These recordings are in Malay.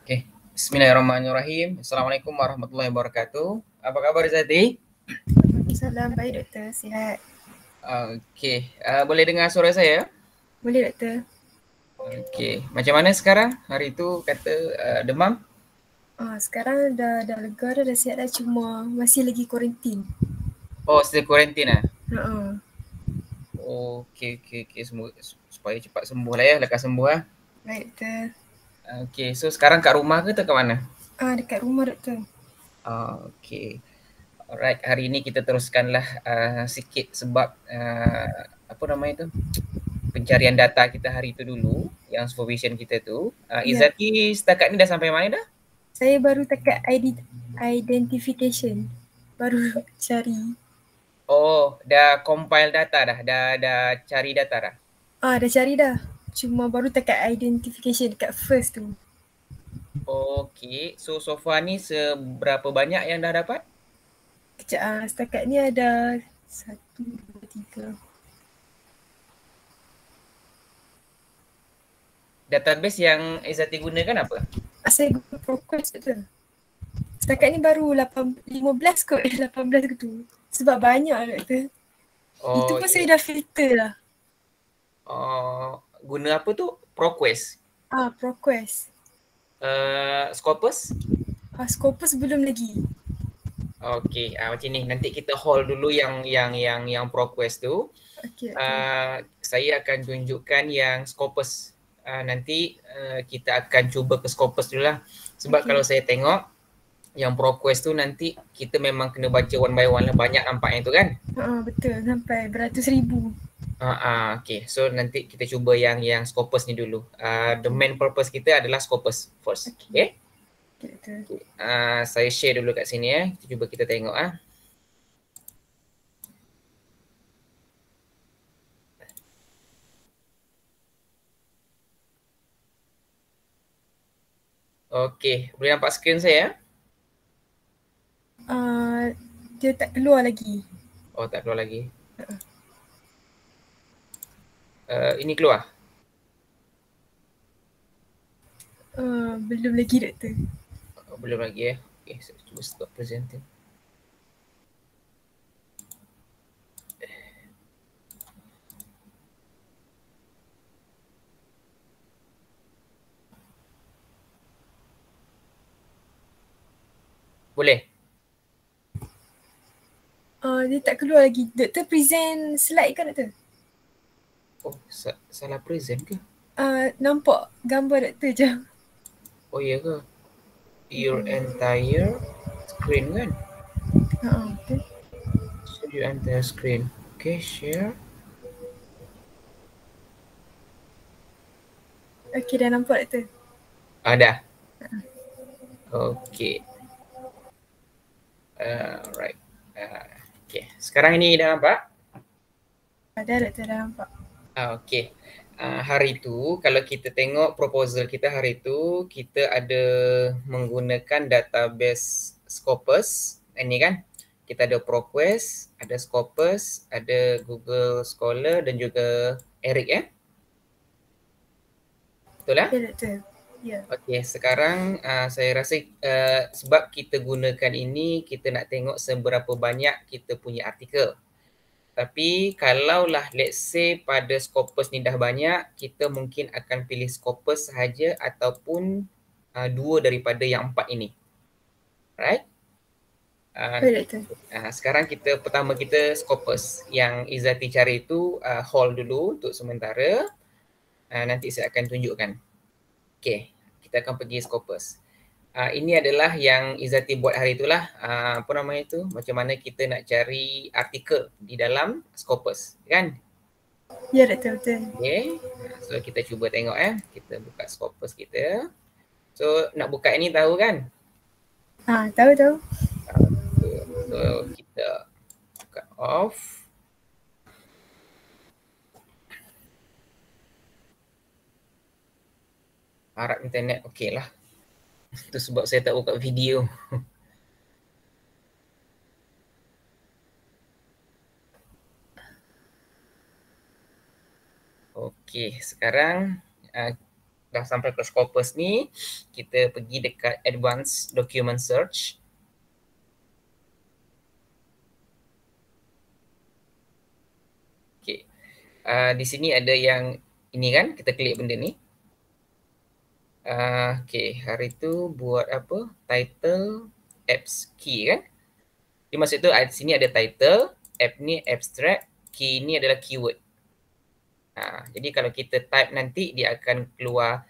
Oke, Bismillahirrahmanirrahim. Assalamualaikum warahmatullahi wabarakatuh. Apa kabar Zati? Salam, baik doktor. Sihat. Oke, boleh dengar suara saya? Boleh doktor? Oke, macam mana sekarang? Hari itu kata demam? Sekarang dah lega dah sihat dah, cuma masih lagi kuarantin. Oh, still quarantine ah? Uh-uh. Oke. Semoga supaya cepat sembuh lah ya, lekas sembuh ah. Baik doktor. Oke, so sekarang kat rumah ke atau kat mana? Dekat rumah doktor. Oke. Alright, hari ini kita teruskanlah sikit sebab apa namanya tu? Pencarian data kita hari itu dulu, yang supervision kita tu. Ya, Izzati setakat ni dah sampai mana dah? saya baru tekat identification. Baru cari. Oh, dah compile data dah, dah cari data dah. Dah cari dah. Cuma baru tekat identification dekat first tu. Okey, so far ni seberapa banyak yang dah dapat? Kejap setakat ni ada satu, dua, tiga. Database yang Izzati gunakan apa? Saya guna ProQuest doktor. Setakat ni baru 15 kot. 18 ke tu. Sebab banyak doktor. Itu Oh, pun saya ini dah filter lah. guna apa tu? ProQuest. ProQuest. Scopus? Scopus belum lagi. Okey, macam ni. Nanti kita hold dulu yang ProQuest tu. Okey, okey. Saya akan tunjukkan yang Scopus. Nanti kita akan cuba ke Scopus dulu lah. Sebab kalau Okey. saya tengok yang ProQuest tu nanti kita memang kena baca one by one lah. Banyak nampaknya tu kan? Betul. Sampai beratus ribu. Okay. So nanti kita cuba yang Scopus ni dulu. The Okey. main purpose kita adalah Scopus first. Okey. Okay? Okey, betul. Okay. Saya share dulu kat sini ya. Cuba kita tengok ah. Okay. Boleh nampak skrin saya? Dia tak keluar lagi. Oh, tak keluar lagi. Ini keluar. Belum lagi doktor. Belum lagi ya. Okay, saya cuba stop presenting. Boleh? Dia tak keluar lagi. Doktor present slide kan doktor? Oh, salah present ke? Nampak gambar doktor je. Oh iya ke? Your entire screen kan? Betul. Show your entire screen. Okay, share. Okey, dah nampak doktor. Dah. Okay. Right. Okay. Sekarang ini dah nampak? Dah doktor, dah nampak. Okay. Hari itu kalau kita tengok proposal kita hari itu kita ada menggunakan database Scopus. Ini kan? Kita ada ProQuest, ada Scopus, ada Google Scholar dan juga Eric Betul lah? Ya doktor. Ya. Okey, sekarang saya rasa sebab kita gunakan ini, kita nak tengok seberapa banyak kita punya artikel. Tapi kalaulah let's say pada Scopus ni dah banyak, kita mungkin akan pilih Scopus sahaja ataupun dua daripada yang empat ini. Right? Uh, Baik doktor. Sekarang pertama kita Scopus. Yang Izzati cari itu hold dulu untuk sementara. Nanti saya akan tunjukkan. Okey, kita akan pergi Scopus. Ini adalah yang Izzati buat hari itulah. Apa namanya itu? Macam mana kita nak cari artikel di dalam Scopus, kan? Ya doktor, betul. Okay. So kita cuba tengok Kita buka Scopus kita. So nak buka ini tahu kan? Tahu tahu. Okay. So kita buka off. Harap internet okey lah. Itu sebab saya tak buka video. Okey, sekarang dah sampai ke Scopus ni, kita pergi dekat Advanced Document Search. Okay. Di sini ada yang ini kan, kita klik benda ni. Okay, hari tu buat apa? Title, apps, key kan? Jadi maksud tu di sini ada title, app ni abstract, key ni adalah keyword. Jadi kalau kita type nanti dia akan keluar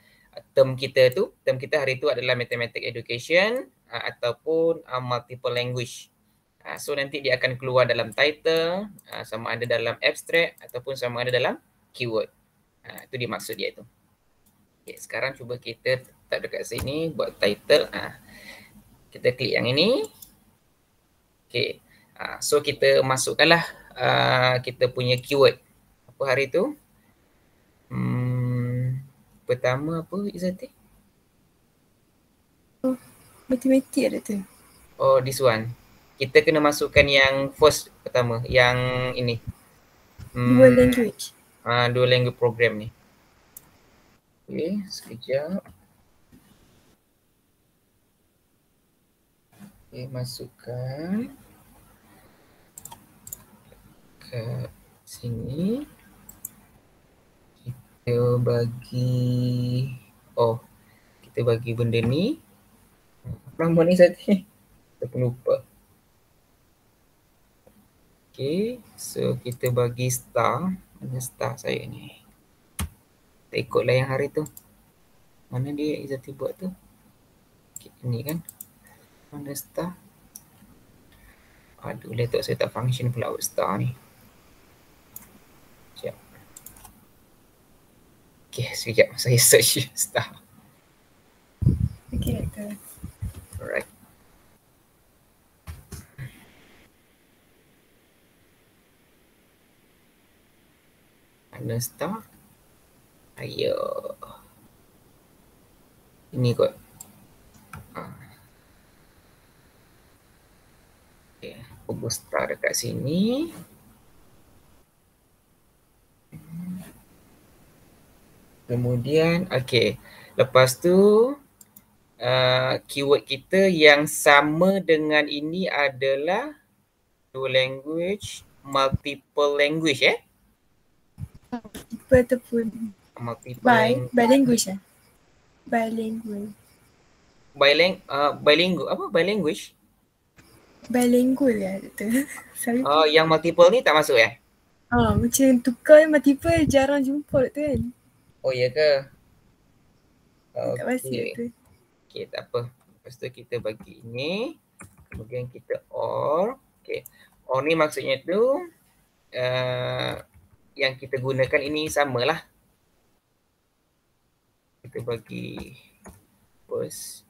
term kita tu. Term kita hari tu adalah mathematics education ataupun multiple language. So nanti dia akan keluar dalam title, sama ada dalam abstract ataupun sama ada dalam keyword. Itu dia maksud dia tu. Okay, sekarang cuba kita type dekat sini buat title. Kita klik yang ini. Okay. So kita masukkanlah kita punya keyword. Apa hari tu? Pertama apa Izzati? Matematik ada tu. Oh, this one. Kita kena masukkan yang first pertama, yang ini. Dual language. Dual language program ni. Okay, sekejap. Okay, masukkan ke sini. Kita bagi, kita bagi benda ni. Nama ni Izzati? Kita pun lupa. Okay, so kita bagi star. Mana star saya ni? Kita ikutlah yang hari tu. Mana dia Izzati buat tu? Okay, ini kan. Mana star? Aduh, laptop saya tak function pula buat star ni. Sekejap. Okay, sekejap saya search star. Okay, doktor. Alright. Mana star? Ayo. Ini kot. Okay, aku star dekat sini. Kemudian, okay. Lepas tu, keyword kita yang sama dengan ini adalah dual language, multiple language Multiple ataupun bilanguage bilingual. Bilingual apa? Bilanguage? Bilingual ya doktor. Sorry. Yang multiple ni tak masuk macam tukar multiple jarang jumpa doktor kan. Oh ya ke? Tak pasti doktor. Okay, tak apa. Lepas tu kita bagi ini. Kemudian kita OR. Okay. OR ni maksudnya tu yang kita gunakan ini samalah. Kita bagi first.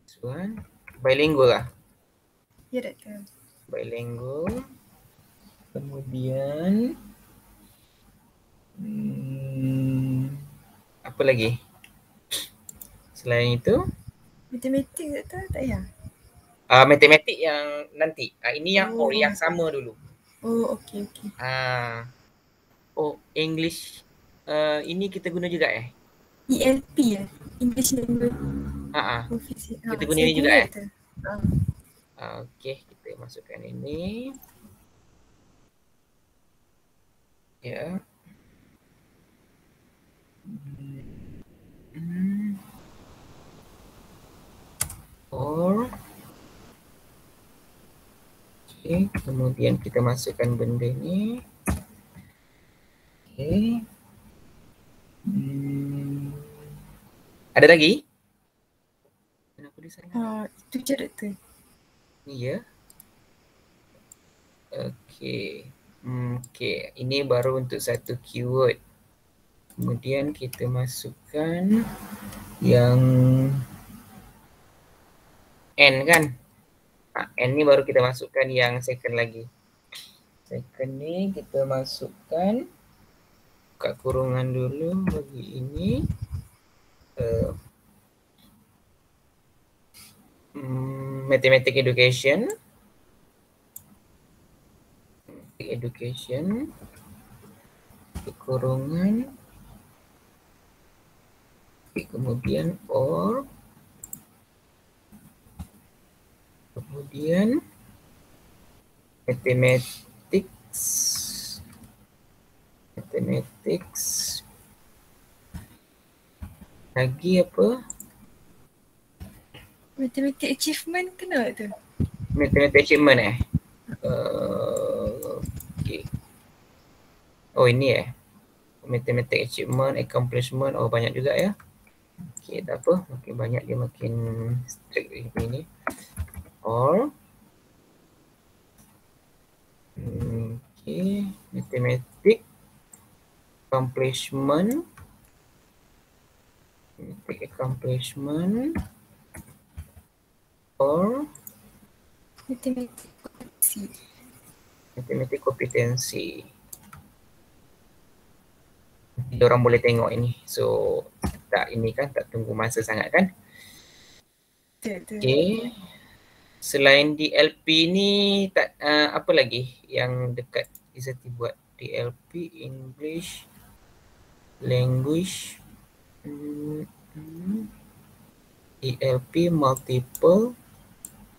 This one. Bilingual lah. Ya doktor. Bilingual. Kemudian apa lagi? Selain itu? Matematik doktor tak payah? Matematik yang nanti. Ini yang OR yang sama dulu. Oh, okey. English. Ini kita guna juga ELP ya? English Language Office. Kita guna ini juga Okey, kita masukkan ini. Ya. OR. Okay, kemudian kita masukkan benda ni. Okay. Ada lagi? Kenapa di sana? Itu je doktor. Ya. Okay. Okay, ini baru untuk satu keyword. Kemudian kita masukkan yang N kan? N ni baru kita masukkan yang second lagi. Second ni kita masukkan, buka kurungan dulu bagi ini. Mathematics education. Kurungan kemudian or, kemudian mathematics, lagi apa? Mathematic achievement kena tu? Mathematics achievement okay. Oh ini mathematics achievement, accomplishment, oh banyak juga ya. Okay, tak apa, makin banyak dia makin strict ini. Or okay, mathematics accomplishment, or matematik kompetensi. Nanti orang boleh tengok ini. So tak ini kan, tak tunggu masa sangat kan. Okay. Selain DLP ni tak apa lagi yang dekat Izzati buat? DLP, English, language, DLP multiple,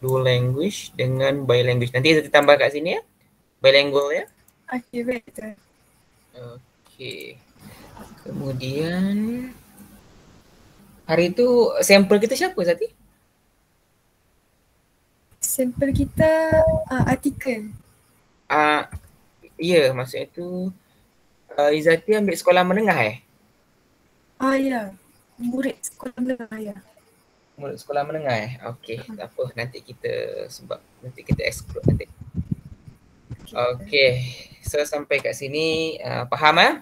dual language dengan bilanguage. Nanti Izzati tambah kat sini ya. Bilingual ya. Okay, betul. Okay. Kemudian hari tu sampel kita siapa Izzati? Sampel kita artikel. Ya, maksudnya tu Izzati ambil sekolah menengah Ya. Murid sekolah menengah ya. Murid sekolah menengah Okey, tak apa. Nanti kita sebab nanti kita exclude nanti. Okey. So sampai kat sini faham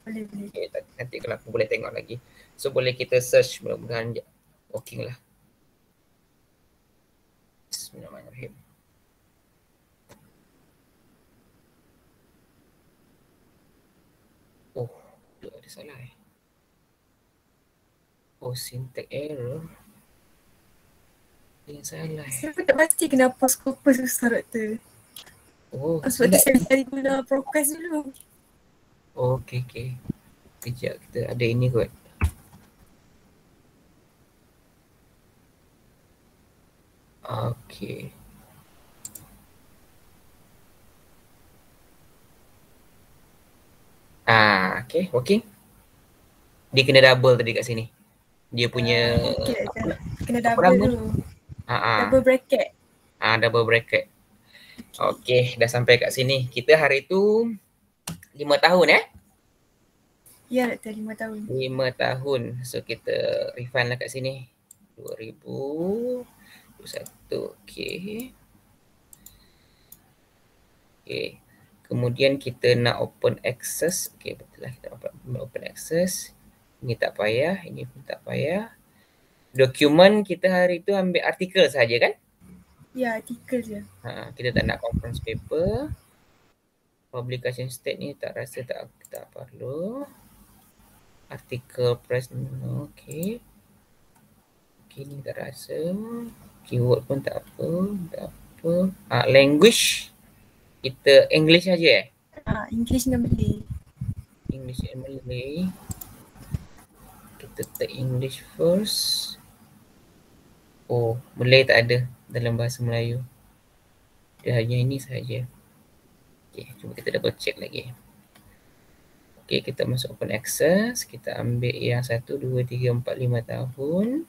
Boleh. Okay, nanti kalau aku boleh tengok lagi. So boleh kita search, mudah-mudahan working lah. Bismillahirrahmanirrahim. Oh, ada salah Oh, syntax error. Yang salah Saya pun tak pasti kenapa Scopus susah tu. Oh, sebab tu saya cari guna Procast dulu. Okey. Kejap, kita ada ini kot. Okey. Okay, working. Dia kena double tadi kat sini. Dia punya kena double dulu. Double bracket. Double bracket. Okey, dah sampai kat sini. Kita hari tu 5 tahun Ya, Doktor, 5 tahun. 5 tahun. So kita refund lah kat sini. 2021. Okey. Kemudian kita nak open access. Okey, betul lah kita open access. Ini tak payah, ini pun tak payah. Dokumen kita hari tu ambil artikel saja kan? Ya, artikel je. Kita tak nak conference paper. Publication state ni tak rasa tak perlu. Artikel press okey. Okey, ni tak rasa. Keyword pun tak apa. Language kita English saja English dengan Malay. English and Malay. Kita take English first. Oh, Malay tak ada dalam bahasa Melayu. Dia hanya ini saja. Okey, cuba kita double check lagi. Okey, kita masuk open access. Kita ambil yang 1, 2, 3, 4, 5 tahun.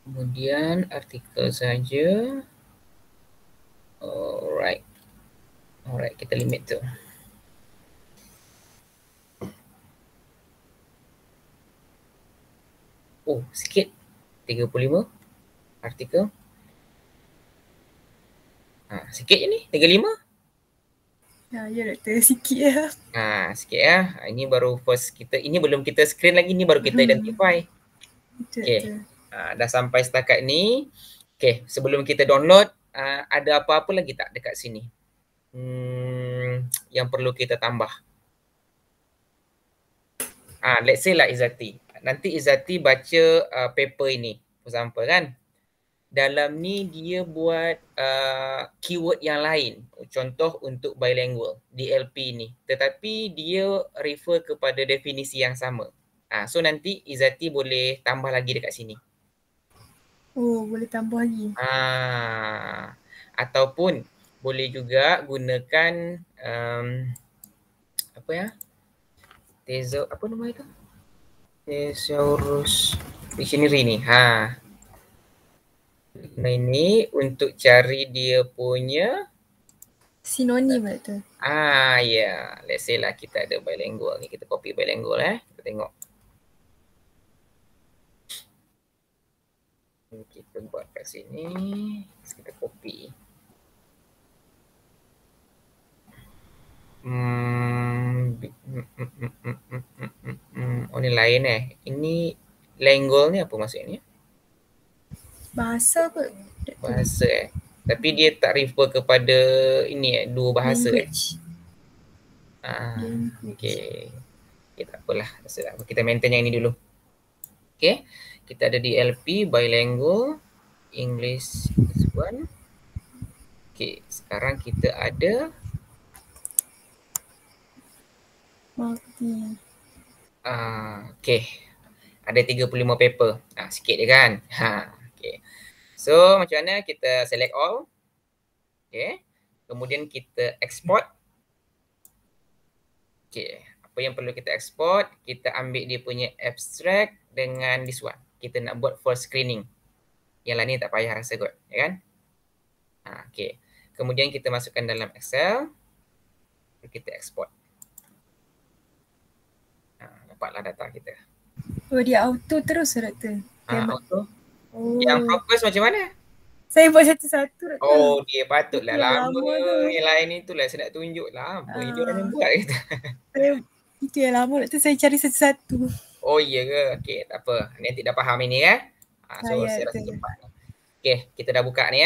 Kemudian artikel saja. Alright, kita limit tu. Oh, sikit. 35 artikel. Sikit je ni, 35. Ya, Doktor, sikit ya. Sikit Ini baru first kita, ini belum kita screen lagi, ni baru kita identify. Okay. Dah sampai setakat ni. Okay, sebelum kita download, ada apa-apa lagi tak dekat sini? Yang perlu kita tambah. Let's say lah Izzati. Nanti Izzati baca paper ini. For example kan. Dalam ni dia buat keyword yang lain. Contoh untuk bilingual, DLP ni. Tetapi dia refer kepada definisi yang sama. So nanti Izzati boleh tambah lagi dekat sini. Oh, boleh tambah lagi. Ataupun boleh juga gunakan apa ya? Apa nama itu? Thesaurus Dictionary ni. Nah ini untuk cari dia punya Sinonim lah tu. ya. Let's say lah kita ada bilingual ni. Kita copy bilingual Kita tengok. Kita buat kat sini. Kita copy. Oh ni lain Ini lingual ni apa maksudnya? Bahasa kot. Bahasa Tapi dia tak refer kepada ini dua bahasa Language. Okay. Okay, tak apalah. Kita maintain yang ini dulu. Okay. Kita ada DLP, bilingual, English is one. Okay. Sekarang kita ada multi. Okay. Ada 35 paper. Sikit je kan? Okay. So, macam mana kita select all. Okay. Kemudian kita export. Okay. Apa yang perlu kita export, kita ambil dia punya abstract dengan this one. Kita nak buat full screening. Yang lain ni tak payah rasa kot, ya kan? Okay. Kemudian kita masukkan dalam Excel. Kita export. Dapatlah data kita. Oh, dia auto terus Doktor. Auto? Yang focus macam mana? Saya buat satu-satu Doktor. Oh, dia patutlah lama. Tu. Yang lain itulah saya nak tunjuk lah. Apa dia orang buat kita. Itu yang lama Doktor, saya cari satu-satu. Oh iya ke? Okay, tak apa. Nanti dah faham ini So saya rasa cepat. Okay, kita dah buka ni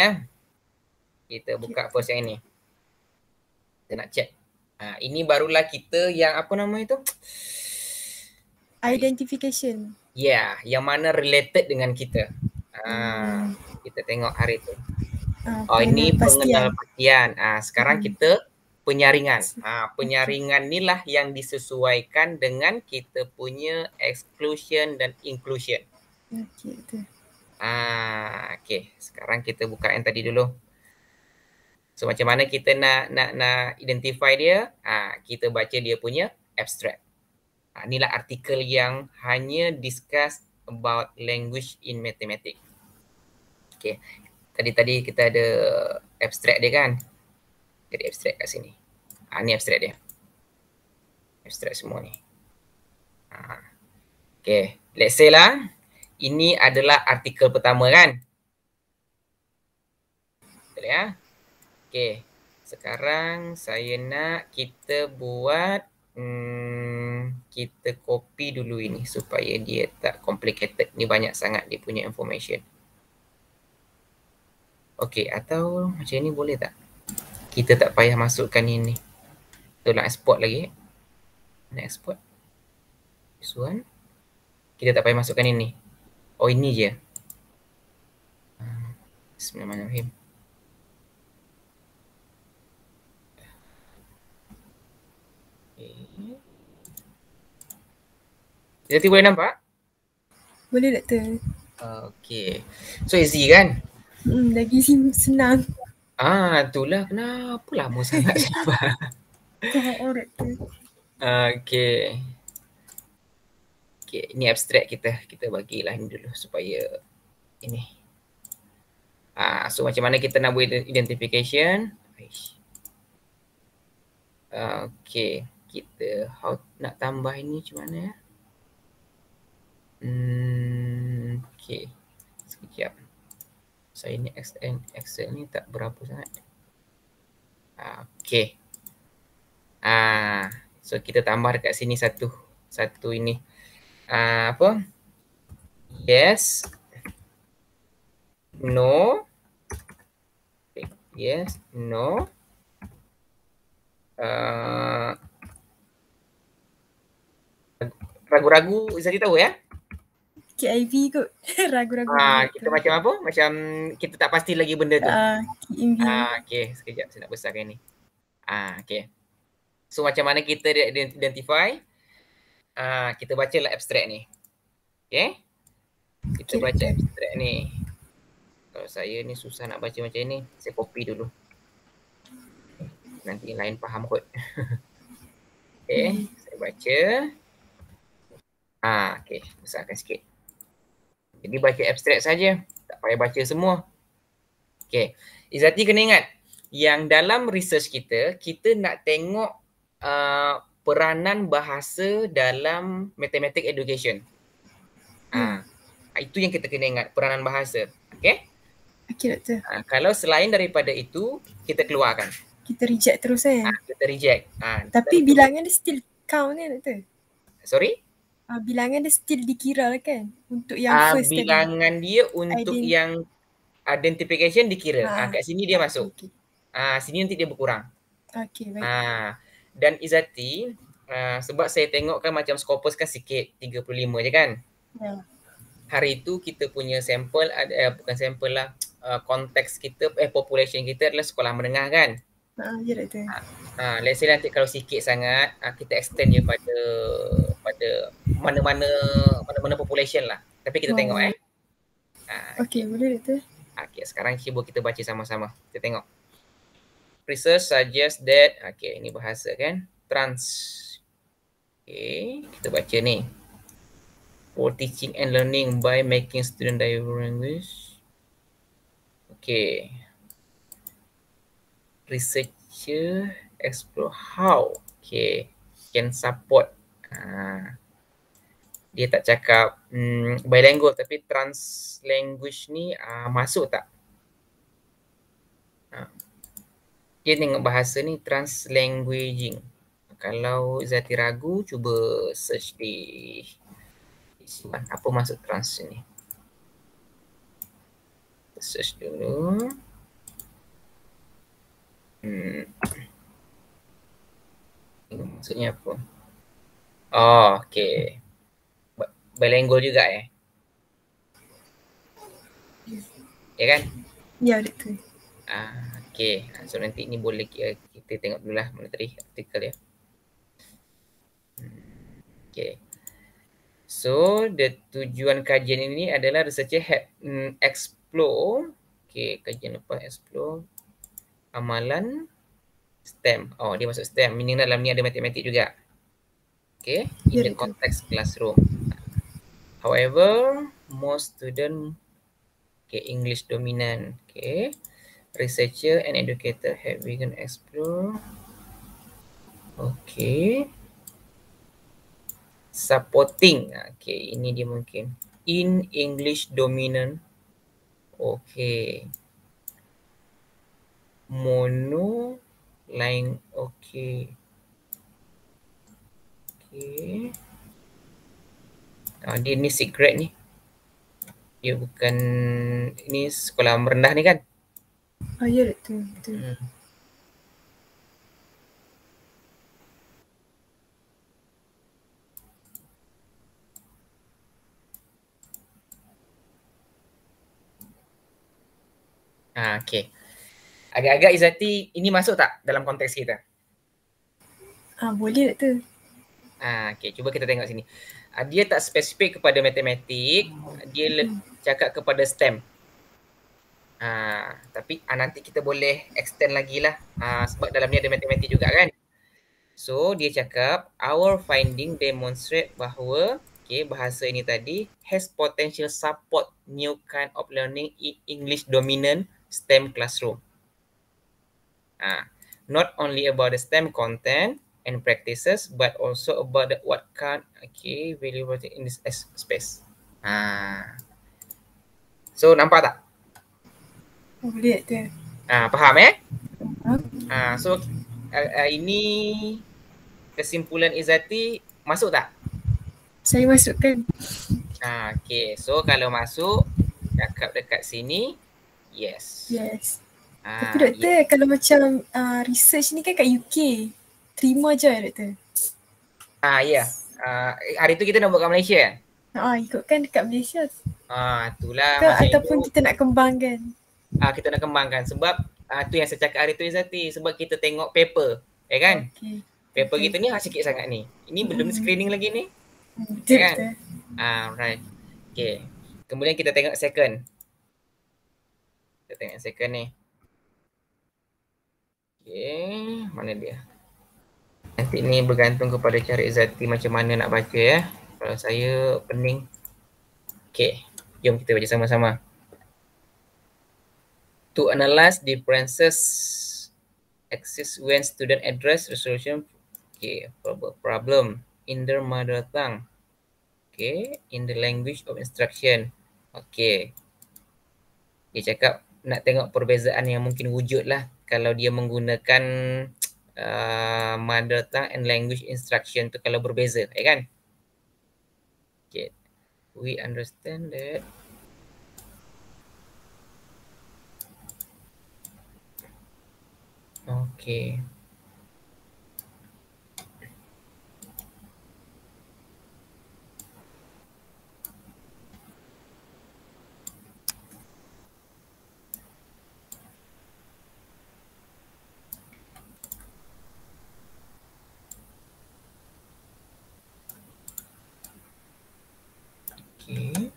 Kita buka first yang ini. Kita nak check. Ini barulah kita yang apa nama itu? Identification. Ya, yang mana related dengan kita. Kita tengok hari tu. Ini pengenalpastian. Sekarang kita penyaringan. Penyaringan ni lah yang disesuaikan dengan kita punya exclusion dan inclusion. Okay. Sekarang kita buka yang tadi dulu. So macam mana kita nak identify dia? Kita baca dia punya abstract. Inilah artikel yang hanya discuss about language in mathematics. Okay. Tadi kita ada abstract dia kan? Jadi abstract kat sini. Ni abstract dia. Abstract semua ni. Okay. Let's say lah. Ini adalah artikel pertama kan? Betul ya? Okay. Sekarang saya nak kita buat kita copy dulu ini supaya dia tak complicated. Ni banyak sangat dia punya information. Okay, atau macam ni boleh tak? Kita tak payah masukkan ini. Tolong export lagi. Nak export. This one. Kita tak payah masukkan ini. Oh, ini je. Bismillahirrahmanirrahim. Jadi boleh nampak? Boleh Doktor. Okay. So easy kan? Lagi senang. Itulah kenapa lama sangat sabar. Okay. Okay, ini abstract kita. Kita bagilah ini dulu supaya ini. So macam mana kita nak buat identification? Okay. Kita nak tambah ini macam mana ya? Okay. Sekejap. Saya ni Excel ni tak berapa sangat. Okay. So kita tambah dekat sini satu ini. Apa? Yes. No. Yes. No. Ragu-ragu Izzati tahu ya? KIV kot. Ragu-ragu. Kita macam apa? Macam kita tak pasti lagi benda tu. Okay, sekejap saya nak besarkan ni. Okay. So macam mana kita identify? Kita bacalah abstrak ni. Okay. Kita Okay, baca doktor. abstrak ni. Kalau saya ni susah nak baca macam ni, saya copy dulu. Nanti lain faham kot. Okay, saya baca. Okay, besarkan sikit. Jadi baca abstrak saja, tak payah baca semua. Okay, Izzati kena ingat, yang dalam research kita, kita nak tengok peranan bahasa dalam mathematics education. Itu yang kita kena ingat, peranan bahasa. Okay? Okay, doktor. Kalau selain daripada itu, kita keluarkan. Kita reject terus Kita reject. Tapi bilangan dia still count kan, doktor? Sorry? Bilangan dia still dikira lah kan? Untuk yang first bilangan tadi. Dia untuk yang identification dikira. Kat sini dia masuk. Okay. Sini nanti dia berkurang. Okay, baik. Dan Izzati, sebab saya tengok kan macam Scopus kan sikit, 35 je kan? Ya. Hari itu kita punya sampel, bukan sampel lah, konteks kita, population kita adalah sekolah menengah kan? Ya, doktor. Let's say nanti kalau sikit sangat, kita extend je pada mana-mana population lah. Tapi kita tengok Okay, boleh doktor. Okay, sekarang cuba kita baca sama-sama. Kita tengok. Research suggests that, okay, ini bahasa kan? Okay, kita baca ni. For teaching and learning by making student diverse language. Okay. Researcher explore how can support. Dia tak cakap bilingual, tapi trans language ni masuk tak? Dia tengok bahasa ni translanguaging. Kalau Izzati ragu, cuba search di apa maksud trans ni. Search dulu. Maksudnya apa? Okay. Bilingual juga ya kan? Ya, doktor. Okay. So nanti ni boleh kita tengok dulu lah mana tadi artikel dia. Okay. So the tujuan kajian ini adalah researcher explore. Okay, kajian lepas explore amalan STEM. Dia masuk STEM. Meaning dalam ni ada matematik juga. Okay, in the context classroom. However, most student English dominant. Okay, researcher and educator have begun explore. Okay, supporting. Okay, ini dia mungkin in English dominant. Okay, mono line. Okay. Dia ni secret ni. Dia bukan, ini sekolah merendah ni kan? Ya, betul. Okay. Agak-agak Izzati, ini masuk tak dalam konteks kita? Boleh doktor. Okay, cuba kita tengok sini. Dia tak spesifik kepada matematik, dia cakap kepada STEM. Tapi nanti kita boleh extend lagi lah, sebab dalam ni ada matematik juga kan. So dia cakap our finding demonstrate bahawa bahasa ini tadi has potential support new kind of learning in English dominant STEM classroom. Not only about the STEM content and practices, but also about what kind valuable in this space. So nampak tak? Boleh doktor. Faham So ini kesimpulan Izzati masuk tak? Saya masukkan. Okay, so kalau masuk cakap dekat sini yes. Tapi doktor, kalau macam research ni kan kat UK, terima je doktor. Ya. Hari tu kita nak buat kat Malaysia kan? Ikutkan dekat Malaysia. Itulah. Ataupun kita nak kembangkan. Kita nak kembangkan sebab tu yang saya cakap hari tu Izzati, sebab kita tengok paper, kan? Paper kita ni sikit sangat ni. Ini belum screening lagi ni. Betul, kan? betul. Right. Okay. Kemudian kita tengok second. Kita tengok second ni. Okay, mana dia? Nanti ni bergantung kepada cara Izzati macam mana nak baca ya. Kalau saya pening. Okay, jom kita baca sama-sama. To analyze differences exist when student address resolution problem in their mother tongue. Okay, in the language of instruction. Okay. Dia cakap nak tengok perbezaan yang mungkin wujud lah kalau dia menggunakan mother tongue and language instruction tu kalau berbeza, kan? Okay. We understand that okay. Okay.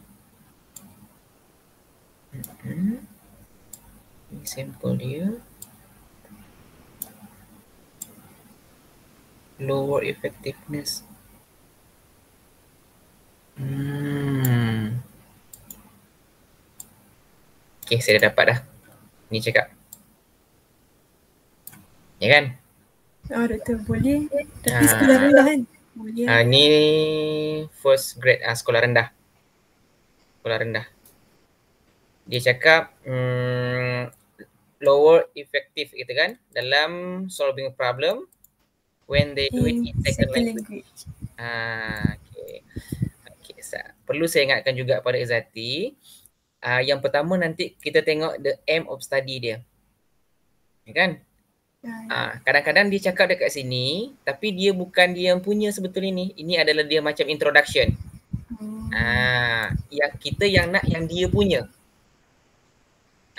Ini sampel dia. Lower effectiveness. Okay, saya dah dapat dah. Ni cakap. Ya kan? Doktor boleh. Tapi sekolah rendah kan? Boleh. Ni first grade, sekolah rendah. Sekolah rendah. Dia cakap lower effective gitu kan dalam solving a problem when they do it in second language. Okay. Perlu saya ingatkan juga pada Izzati, yang pertama nanti kita tengok the aim of study dia. Ya kan? Kadang-kadang dia cakap dekat sini tapi dia bukan dia yang punya sebetulnya ni. Ini adalah dia macam introduction. Yang kita yang nak yang dia punya.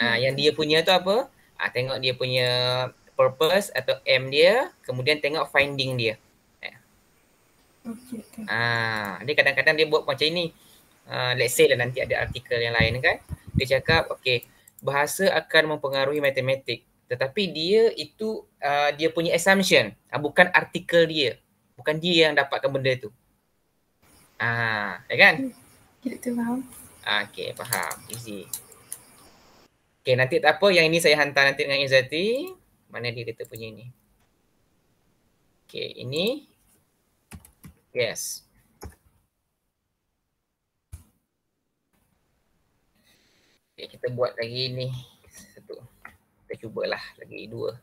Yang dia punya tu apa? Tengok dia punya purpose atau aim dia, kemudian tengok finding dia. Dia kadang-kadang dia buat macam ini. Let's say lah nanti ada artikel yang lain kan. Dia cakap, okay, bahasa akan mempengaruhi matematik. Tetapi dia itu, dia punya assumption. Bukan artikel dia. Bukan dia yang dapatkan benda tu. Ya kan? Kita faham. Okay, faham. Easy. Okay, nanti tak apa. Yang ini saya hantar nanti dengan Izzati. Mana dia kita punya ini? Okay, ini. Yes. Okay, kita buat lagi ni. Satu. Kita cubalah lagi dua.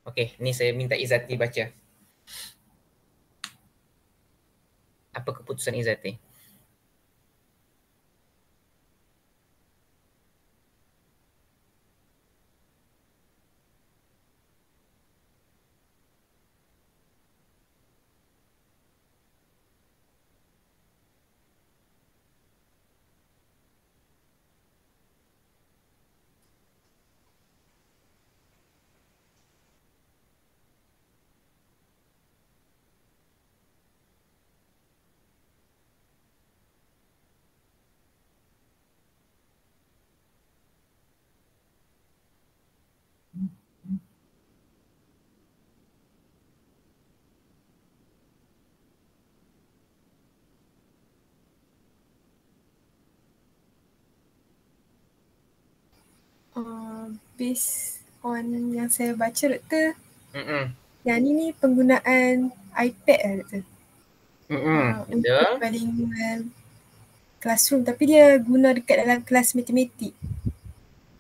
Okey, ni saya minta Izzati baca. Apa keputusan Izzati? Based on yang saya baca doktor, yang ni penggunaan iPad lah doktor. Untuk bilingual classroom, tapi dia guna dekat dalam kelas matematik.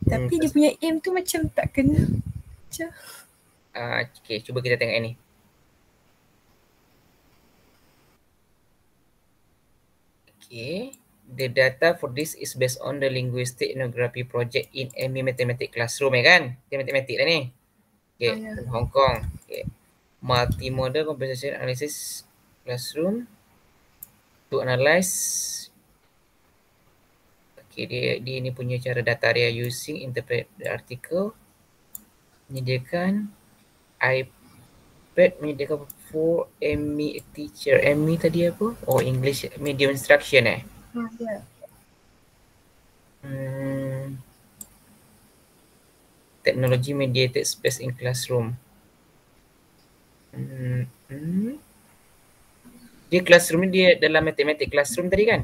Tapi dia punya aim tu macam tak kena. Macam Okay, cuba kita tengok ni. Okay, the data for this is based on the linguistic ethnography project in ME Mathematics Classroom kan? Dia matematik dah ni. Okay, Hong Kong. Okay. Multimodal compensation analysis classroom to analyze. Okay, dia ni punya cara data dia using interpret the article. Menyediakan iPad, menyediakan for ME teacher. ME tadi apa? Oh, English medium instruction Ya. Technology mediated space in classroom. Dia classroom ni dia dalam matematik classroom tadi kan?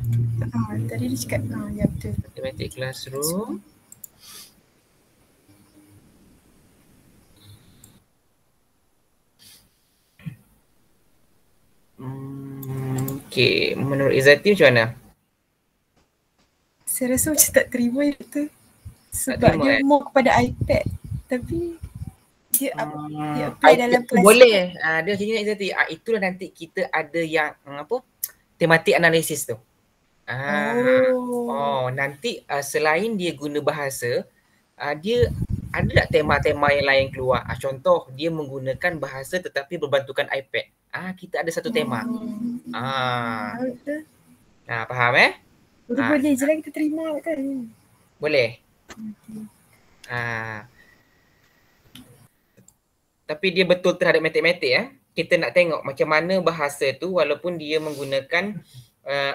Tadi dia cakap, ya betul. Matematik classroom. Okay, menurut Izzati macam mana? Saya rasa macam tak terima tu. Sebab dia more kepada iPad. Tapi dia apply dalam kelas. Boleh. Dia macam ni Izzati. Itulah nanti kita ada yang tematik analisis tu. Nanti selain dia guna bahasa, dia ada tak tema-tema yang lain keluar? Contoh, dia menggunakan bahasa tetapi berbantukan iPad. Kita ada satu tema. Faham Boleh je lah kita terima kan? Boleh. Tapi dia betul terhadap matematik Kita nak tengok macam mana bahasa tu walaupun dia menggunakan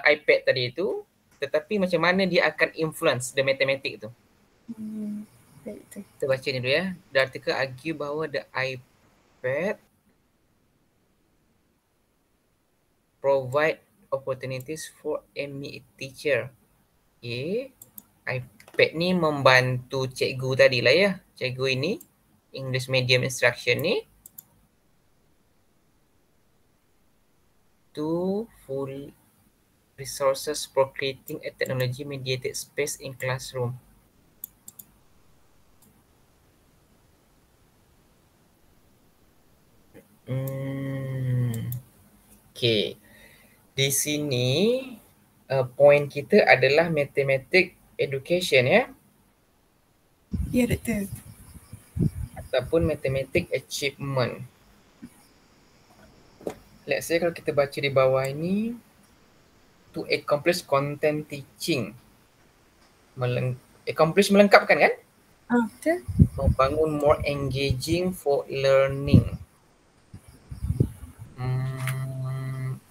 iPad tadi tu, tetapi macam mana dia akan influence the matematik tu. Kita baca ni dulu ya. The article argue bahawa the iPad provide opportunities for ME teacher. iPad ni membantu cikgu tadi lah ya. Cikgu ini, English medium instruction ni, to full resources for creating a technology mediated space in classroom. Okay. Di sini point kita adalah mathematics education ya. Ya, betul. Ataupun mathematics achievement. Let's say kalau kita baca di bawah ini, to accomplish content teaching. Accomplish melengkapkan kan? Betul. Membangun more engaging for learning.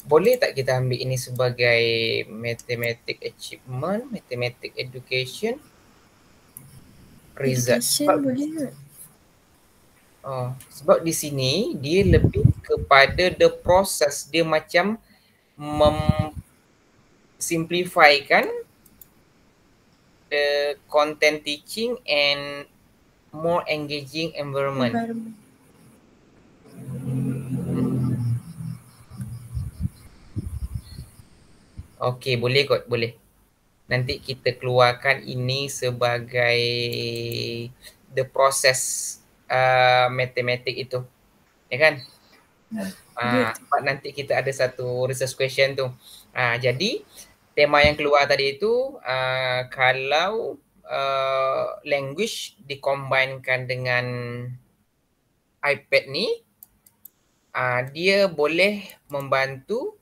Boleh tak kita ambil ini sebagai mathematics achievement, mathematics education, result? Boleh tak? Sebab di sini dia lebih kepada the process. Dia macam simplifykan the content teaching and more engaging environment. Okey, boleh kot, boleh. Nanti kita keluarkan ini sebagai the process matematik itu. Ya kan? Sebab nanti kita ada satu research question tu. Jadi tema yang keluar tadi itu kalau language dikombainkan dengan iPad ni, dia boleh membantu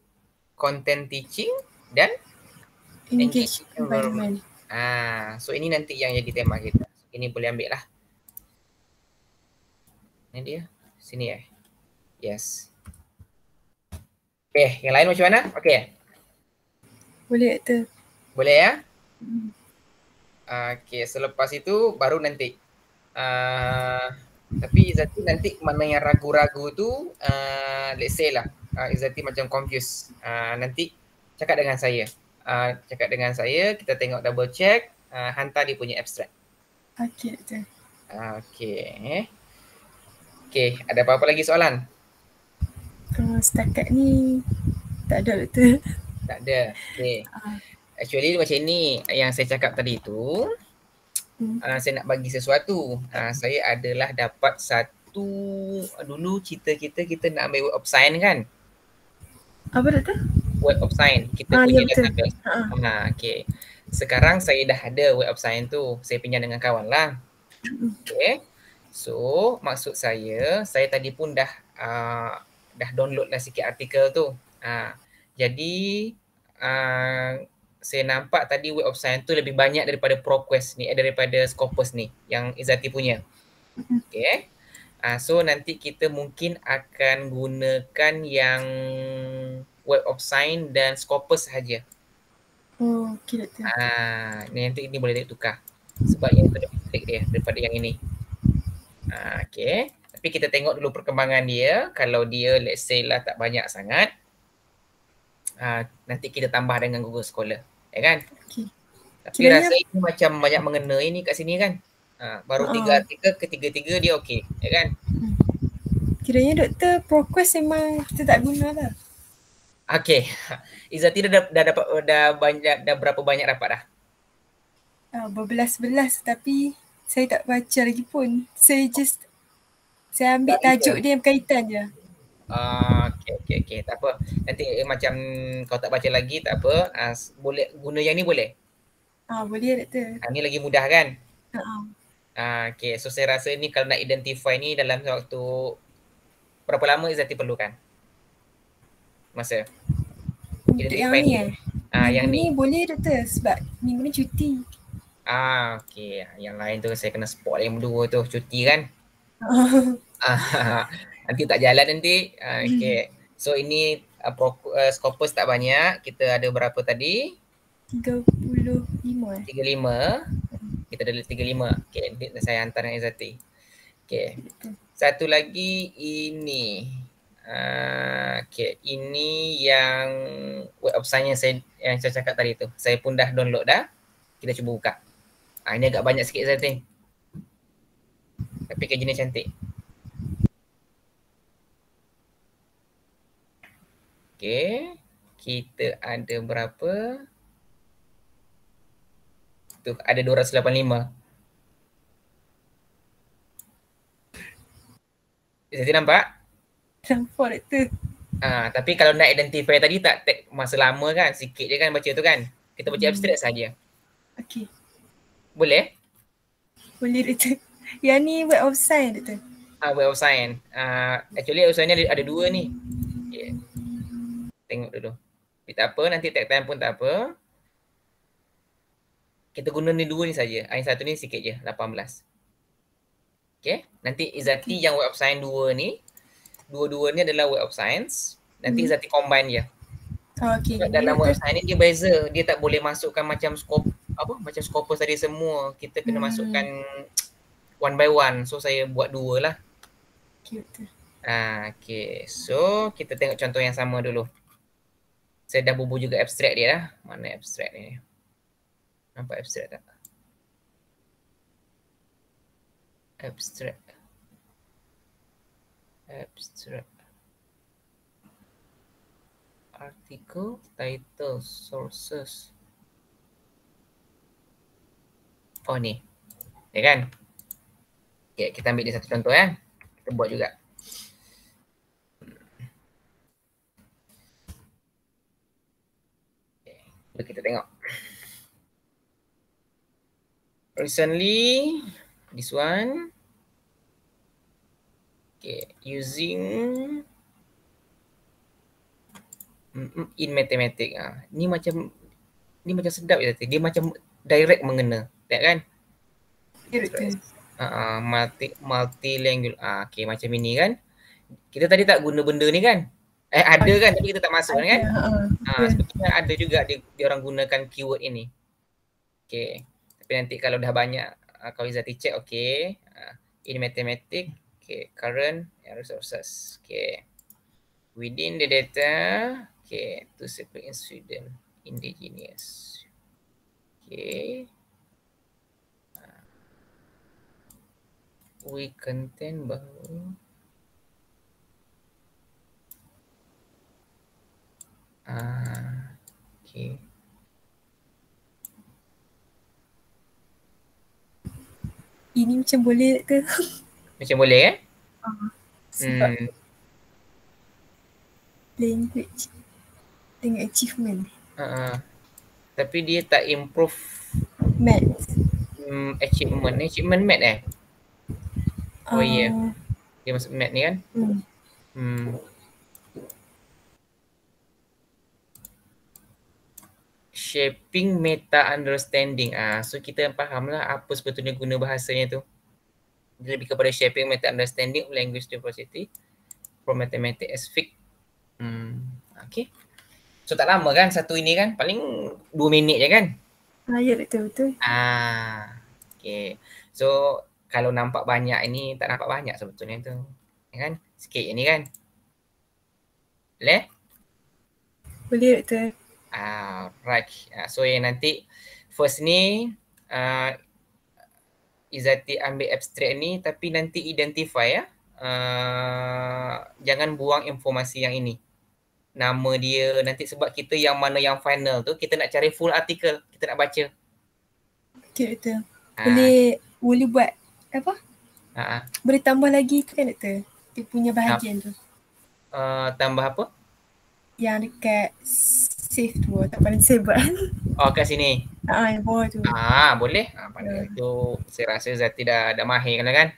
content teaching dan engage environment. So ini nanti yang jadi tema kita. Ini boleh ambil lah. Ini dia. Sini Yes. Okay, yang lain macam mana? Okay. Boleh tu. Boleh ya? Okay, selepas itu baru nanti. Tapi Izzati nanti mana yang ragu-ragu tu, let's say lah, Izzati macam confused. Nanti cakap dengan saya. Kita tengok double check, hantar dia punya abstract. Okay, betul. Okay, ada apa-apa lagi soalan? Setakat ni tak ada betul. Tak ada. Okay. Actually macam ni yang saya cakap tadi tu, saya nak bagi sesuatu. Saya adalah dapat satu, dulu cerita kita nak ambil web of science kan? Apa doktor? Web of Science. Kita punya database. Okay. Sekarang saya dah ada Web of Science tu. Saya pinjam dengan kawan lah. Okay. So, maksud saya tadi pun dah download lah sikit artikel tu. Jadi, saya nampak tadi Web of Science tu lebih banyak daripada ProQuest ni, daripada Scopus ni, yang Izzati punya. Okay. So nanti kita mungkin akan gunakan yang Web of Science dan Scopus sahaja. Oh, okay, doktor. Nanti ini boleh tukar. Sebab yang itu lebih klik dia daripada yang ini. Okay. Tapi kita tengok dulu perkembangan dia. Kalau dia let's say lah tak banyak sangat, nanti kita tambah dengan Google Scholar. Ya kan? Okay. Tapi rasa ini macam banyak mengena ini kat sini kan? Baru 3 artikel, ketiga-tiga dia okey, ya kan? Kiranya doktor ProQuest memang kita tak guna lah. Okey. Izzati dah dapat dah berapa banyak dapat dah? Berbelas-belas, tapi saya tak baca lagi pun. Saya ambil tajuk dia yang berkaitan je. Okey. Tak apa. Nanti macam kau tak baca lagi tak apa. Boleh guna yang ni boleh? Boleh doktor. Ni lagi mudah kan? Okay, so saya rasa ni kalau nak identify ni dalam waktu berapa lama Izzati perlukan masa? Untuk yang ni yang ni boleh doktor sebab minggu ni cuti. Okay, yang lain tu saya kena spot yang berdua tu, cuti kan? Nanti tak jalan nanti. Okay, so ini Scopus tak banyak, kita ada berapa tadi? 35. Kita ada 35. Okay, saya hantar dengan Izzati. Okay. Satu lagi ini. Okay, ini yang Web of Science yang saya cakap tadi tu. Saya pun dah download dah. Kita cuba buka. Ini agak banyak sikit Izzati. Tapi kajiannya cantik. Okay. Kita ada berapa? Tu ada 285. Izzati nampak? Nampak doktor. Tapi kalau nak identify tadi tak take masa lama kan? Sikit je kan baca tu kan? Kita baca abstract saja. Okey. Boleh? Boleh doktor. Yang ni Web of Science doktor. Web of Science. Actually Web of Science ni ada dua ni. Okay. Tengok dulu. Tapi tak apa, nanti tag time pun tak apa. Kita guna ni dua ni saja. Yang satu ni sikit je, 18. Okay. Nanti Izzati yang Web of Science dua ni, dua-dua ni adalah Web of Science. Nanti Izzati combine je. Okay. Dalam Web of Science ni dia beza. Dia tak boleh masukkan macam macam Scopus tadi semua. Kita kena masukkan one by one. So saya buat dua lah. Okay, betul. Okay. So kita tengok contoh yang sama dulu. Saya dah bubuh juga abstract dia dah. Mana abstract ni? Nampak abstract tak? Abstract. Article, title, sources. Oh ni. Ya kan? Okay, kita ambil dia satu contoh ya. Kita buat juga. Okay, kita tengok. Recently, this one. Okay, using in mathematics. Ni macam sedap je. Dia macam direct mengena. Tak kan? Multilingual. Okay, macam ini kan. Kita tadi tak guna benda ni kan? Ada kan, tapi kita tak masuk kan? Sebetulnya ada juga dia orang gunakan keyword ini. Okay. Tapi nanti kalau dah banyak, kalau Izzati check, okay. In mathematics, okay. Current resources. Okay. Within the data, okay. To separate in Sweden, indigenous. Okay. We contain bahawa okay. Ini macam boleh ke? Macam boleh sebab language. Dengan achievement. Tapi dia tak improve Math. Achievement math Oh ya, dia masuk math ni kan. Shaping meta understanding. So kita fahamlah apa sebetulnya guna bahasanya tu. Dia lebih kepada shaping meta understanding of language diversity from mathematics as fixed. Okay. So tak lama kan satu ini kan? Paling 2 minit je kan? Ya, betul-betul. Okay. So kalau nampak banyak ini, tak nampak banyak sebetulnya tu. Ya kan? Sikit je ni kan? Boleh? Boleh, betul. Right. So yang nanti first ni Izzati ambil abstract ni tapi nanti identify jangan buang informasi yang ini. Nama dia nanti sebab kita yang mana yang final tu kita nak cari full artikel, kita nak baca. Okay, betul. Boleh buat apa? Boleh tambah lagi tu kan doktor? Dia punya bahagian tu. Tambah apa? Yang dekat save tu, tak pandai saya buat. Kat sini? Yang bawah tu. Boleh. Pada itu saya rasa Zati dah mahir kan?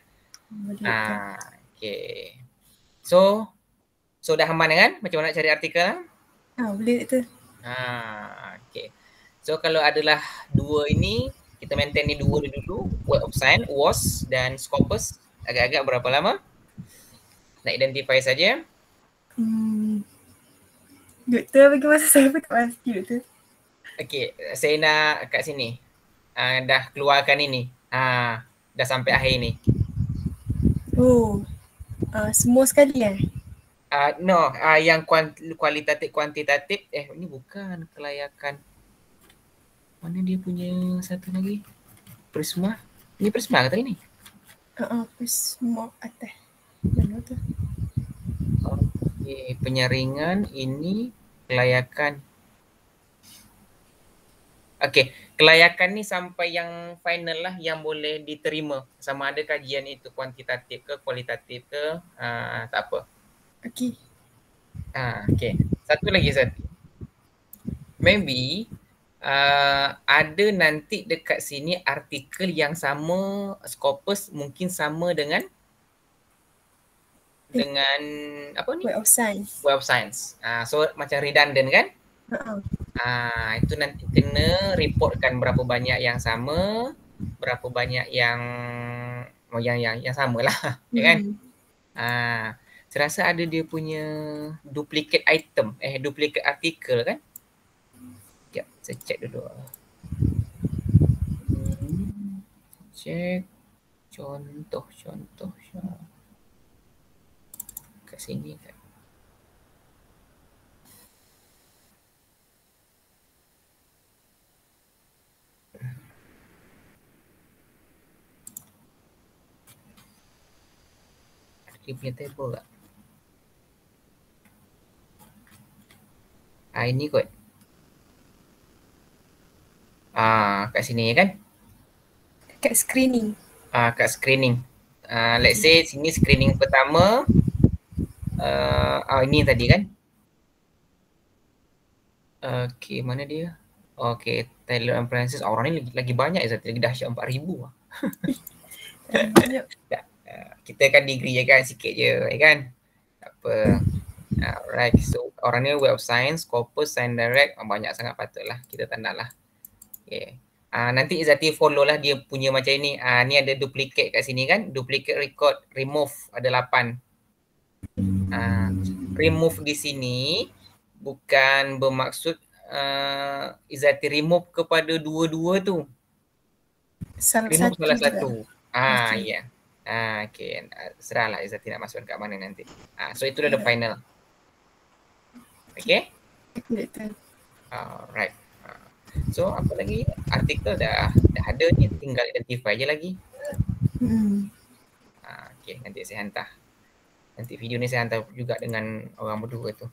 Boleh. Okay. So dah aman kan? Macam mana nak cari artikel? Boleh tu. Okay. So kalau adalah dua ini, kita maintain ni dua dulu. Web of Science, WAS dan Scopus. Agak-agak berapa lama? Nak identify saja. Doktor bagi masa saya pun tak pasti doktor. Okay, saya nak kat sini. Dah keluarkan ini. Dah sampai akhir ni. Semua sekali No, yang kualitatif, kuantitatif. Ni bukan kelayakan. Mana dia punya satu lagi? Prisma. Ini Prisma kata ini? Prisma atas. Mana tu? Okay, penyaringan ini kelayakan. Okay, kelayakan ni sampai yang final lah yang boleh diterima. Sama ada kajian itu kuantitatif ke kualitatif ke, tak apa. Okay. Okay. Satu lagi Zati. Maybe ada nanti dekat sini artikel yang sama, Scopus mungkin sama dengan apa ni? Web of Science. Web of Science. So macam redundant kan? Itu nanti kena reportkan berapa banyak yang sama, berapa banyak yang sama lah, ya kan? Saya rasa ada dia punya duplicate item, duplicate artikel kan? Sekejap, saya check dulu. Check contoh. Kat sini kan. Dia punya table tak? Ini kot. Kat sini kan? Kat screening. Kat screening. Let's say sini screening pertama. Ini tadi kan? Okay, mana dia? Okay, Taylor and Francis. Orang ni lagi banyak lagi dahsyat 4,000. Kita kan degree je kan, sikit je, kan? Tak apa. Alright, so orang ni Web of Science, Scopus, Science Direct, banyak sangat patutlah. Kita tak nak lah. Okay. Nanti Izzati follow lah dia punya macam ni. Ni ada duplicate kat sini kan? Duplicate record, remove ada 8. Remove di sini bukan bermaksud Izzati remove kepada dua-dua tu. Remove salah satu. Ya. Okay. Serahlah Izzati nak masukkan kat mana nanti. So itu dah the final. Okay? Alright. So apa lagi? Artikel dah ada ni, tinggal identify je lagi. Okay, nanti saya hantar. Nanti video ni saya hantar juga dengan orang berdua tu.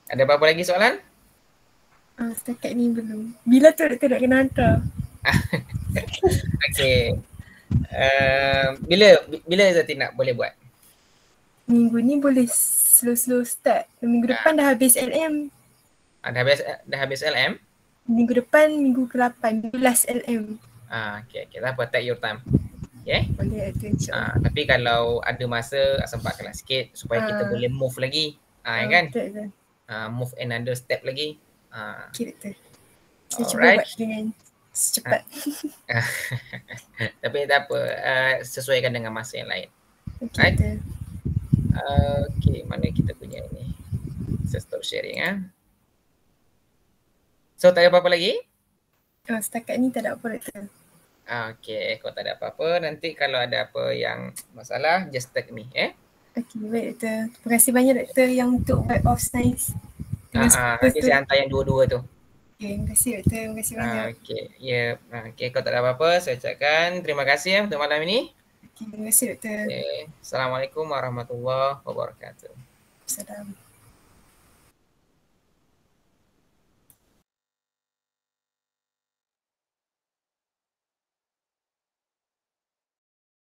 Ada apa-apa lagi soalan? Setakat ni belum. Bila tu nak kena hantar? Okay. Bila Zati nak boleh buat? Minggu ni boleh slow start. Minggu depan dah habis LM. Dah habis LM? Minggu depan minggu ke-8, minggu last LM. Okay, tak apa, take your time. Okay? Boleh ada insyaAllah. Tapi kalau ada masa, sempatkanlah sikit supaya kita boleh move lagi. Kan? Betul. Move another step lagi. Okay, betul. Saya cuba buat dengan secepat. Tapi tak apa, sesuaikan dengan masa yang lain. Okay, betul. Okay, mana kita punya ini? Saya stop sharing. So, tak ada apa-apa lagi? Setakat ni tak ada apa doktor. Okay, kalau tak ada apa-apa, nanti kalau ada apa yang masalah, just tag me. Okay, baik doktor. Terima kasih banyak doktor yang untuk web of science. Nanti saya hantar yang dua-dua tu. Okay, terima kasih doktor. Terima kasih banyak. Okay, kalau tak ada apa-apa, saya ucapkan terima kasih untuk malam ini. Okay, terima kasih doktor. Assalamualaikum warahmatullahi wabarakatuh. Assalamualaikum.